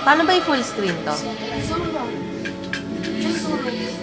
Paano ba i-full screen to? Zoom lang. Just zoom it.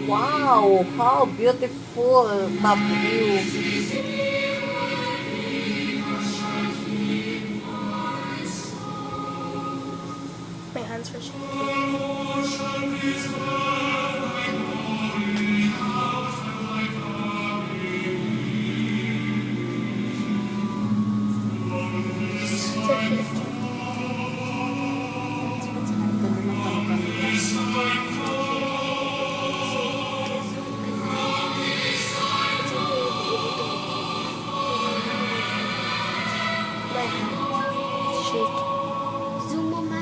Wow, how beautiful top view. My hands are shaking. Shake. Zoom mo, ma.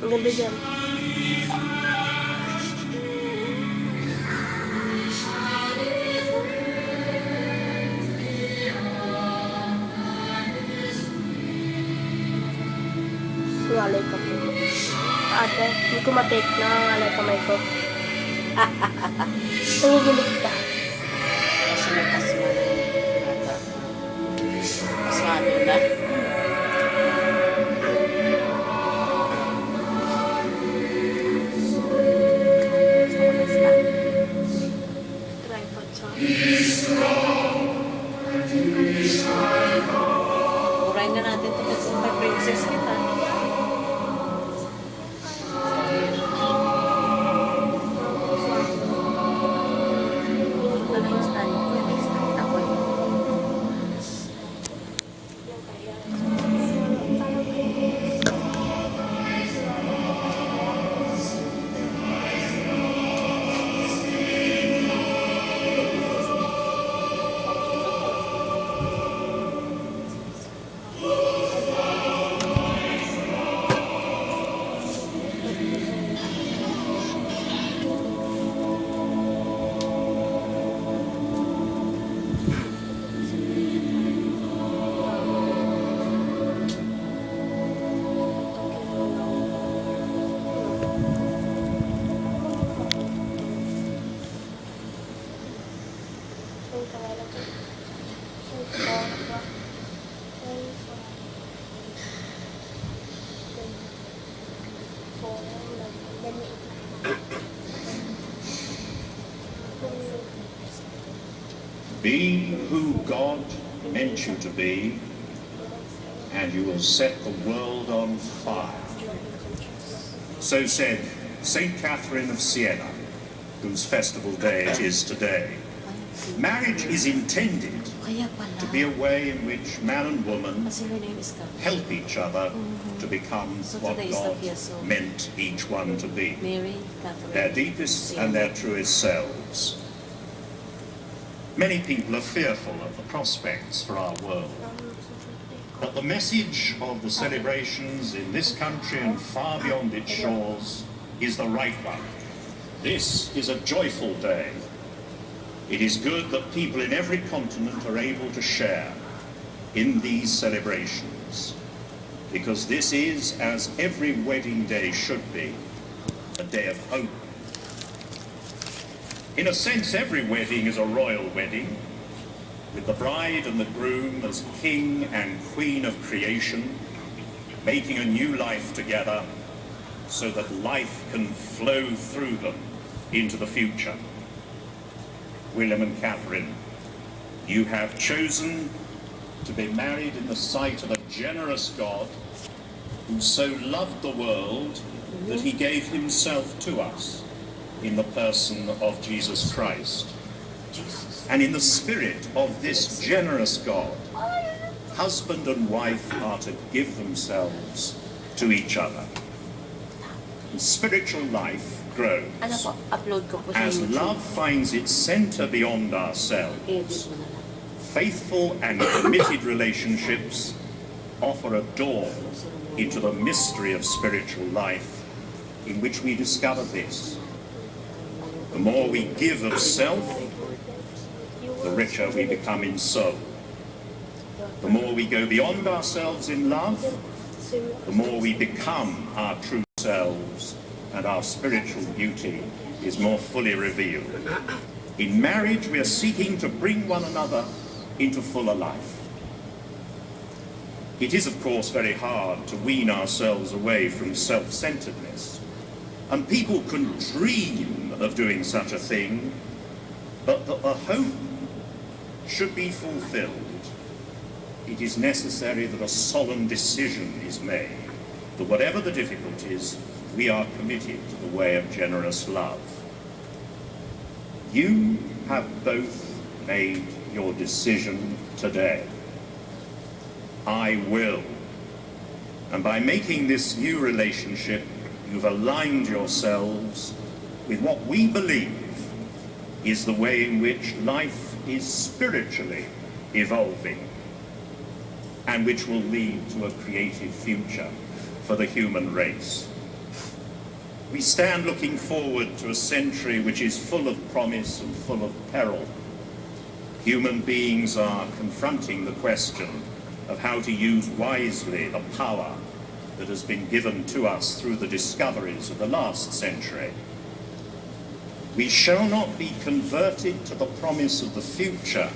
Ang ganda dyan. Ngalay ka po. Ate, hindi ko ma-take na ngalay kamay ko. Nangigilig ka. Kasi may kasma na ata. Kasmado na. Tripod sa Urayin na natin ito kasi may princess kita. Ano yung stand? Yung stand ako eh. Be who God meant you to be, and you will set the world on fire. So said St. Catherine of Siena, whose festival day it is today. Marriage is intended Kaya pala. to be a way in which man and woman Kasi her name is Catherine. help each other to become So what today is the God fiesta. meant each one to be, Mary, Catherine. their deepest and their truest selves. Many people are fearful of the prospects for our world. But the message of the celebrations in this country and far beyond its shores is the right one. This is a joyful day. It is good that people in every continent are able to share in these celebrations, because this is, as every wedding day should be, a day of hope. In a sense, every wedding is a royal wedding, with the bride and the groom as king and queen of creation, making a new life together so that life can flow through them into the future. William and Catherine, you have chosen to be married in the sight of a generous God who so loved the world that he gave himself to us in the person of Jesus Christ. And in the spirit of this generous God, husband and wife are to give themselves to each other. And spiritual life grows Ano po, upload ko po sa as YouTube. love finds its center beyond ourselves. Edit mo na lang. Faithful and committed relationships offer a door into the mystery of spiritual life, in which we discover this: the more we give of self, the richer we become in soul. The more we go beyond ourselves in love, the more we become our true selves, and our spiritual beauty is more fully revealed. In marriage, we are seeking to bring one another into fuller life. It is, of course, very hard to wean ourselves away from self-centeredness, and people can dream of doing such a thing, but that the hope should be fulfilled, it is necessary that a solemn decision is made, that whatever the difficulties, we are committed to the way of generous love. You have both made your decision today. I will. And by making this new relationship, you've aligned yourselves with what we believe is the way in which life is spiritually evolving, and which will lead to a creative future for the human race. We stand looking forward to a century which is full of promise and full of peril. Human beings are confronting the question of how to use wisely the power that has been given to us through the discoveries of the last century. We shall not be converted to the promise of the future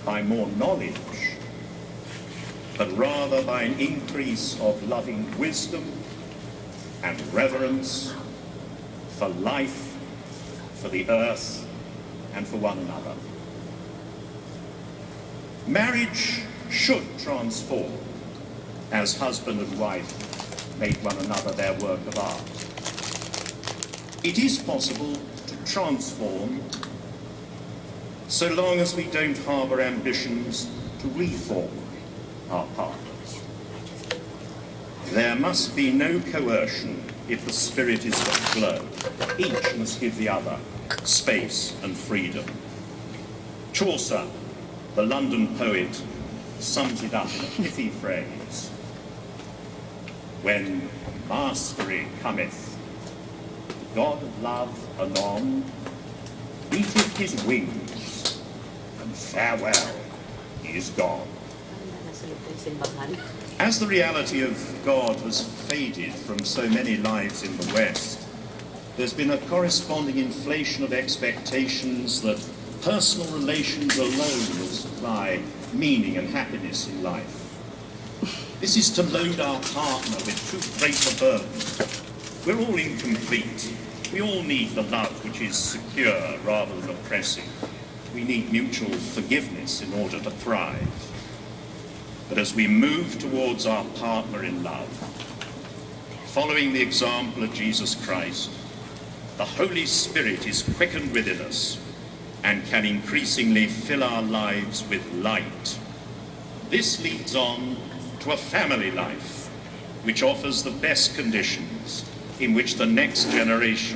by more knowledge, but rather by an increase of loving wisdom and reverence for life, for the earth, and for one another. Marriage should transform as husband and wife make one another their work of art. It is possible to transform so long as we don't harbour ambitions to reform our partners. There must be no coercion if the spirit is to flow. Each must give the other space and freedom. Chaucer, the London poet, sums it up in a pithy phrase: when mastery cometh, the God of love anon beateth his wings, and farewell, he is gone. Nasa loob ng simbahan. As the reality of God has faded from so many lives in the West, there's been a corresponding inflation of expectations that personal relations alone will supply meaning and happiness in life. This is to load our partner with too great a burden. We're all incomplete. We all need the love which is secure rather than oppressive. We need mutual forgiveness in order to thrive. But as we move towards our partner in love, following the example of Jesus Christ, the Holy Spirit is quickened within us and can increasingly fill our lives with light. This leads on to a family life which offers the best conditions in which the next generation